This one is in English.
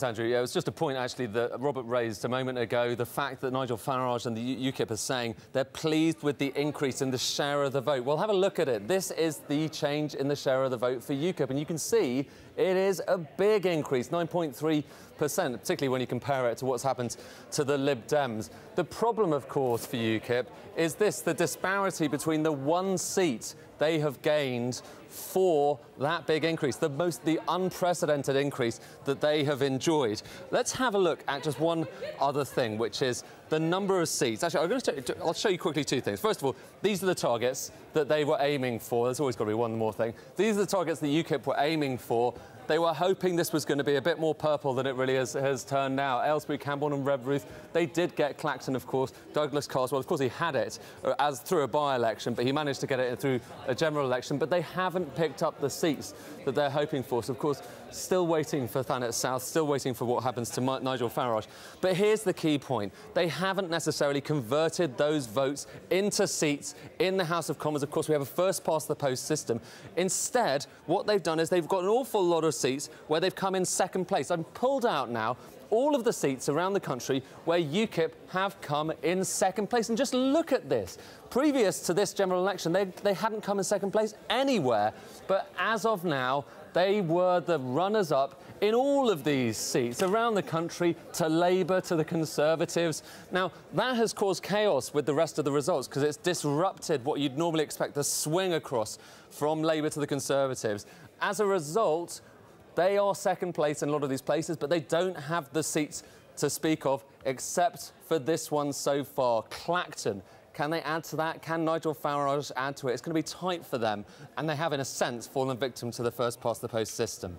Andrew, yeah, it was just a point actually that Robert raised a moment ago, the fact that Nigel Farage and the UKIP are saying they're pleased with the increase in the share of the vote. Well, have a look at it. This is the change in the share of the vote for UKIP, and you can see it is a big increase, 9.3%, particularly when you compare it to what's happened to the Lib Dems. The problem, of course, for UKIP is this, the disparity between the one seat they have gained for that big increase, the unprecedented increase that they have enjoyed. Let's have a look at just one other thing, which is the number of seats. Actually, I'll show you quickly two things. First of all, these are the targets that they were aiming for. There's always got to be one more thing. These are the targets that UKIP were aiming for. They were hoping this was going to be a bit more purple than it really has turned out. Aylesbury, Camborne and Redruth, they did get Clacton, of course. Douglas Carswell, of course, he had it as through a by-election, but he managed to get it through a general election. But they haven't picked up the seats that they're hoping for. So, of course, still waiting for Thanet South, still waiting for what happens to Nigel Farage. But here's the key point. They haven't necessarily converted those votes into seats in the House of Commons. Of course, we have a first-past-the-post system. Instead, what they've done is they've got an awful lot of seats where they've come in second place. I've pulled out now all of the seats around the country where UKIP have come in second place. And just look at this. Previous to this general election, they hadn't come in second place anywhere. But as of now, they were the runners-up in all of these seats around the country, to Labour, to the Conservatives. Now, that has caused chaos with the rest of the results because it's disrupted what you'd normally expect to swing across from Labour to the Conservatives. As a result, they are second place in a lot of these places, but they don't have the seats to speak of, except for this one so far, Clacton. Can they add to that? Can Nigel Farage add to it? It's going to be tight for them, and they have, in a sense, fallen victim to the first-past-the-post system.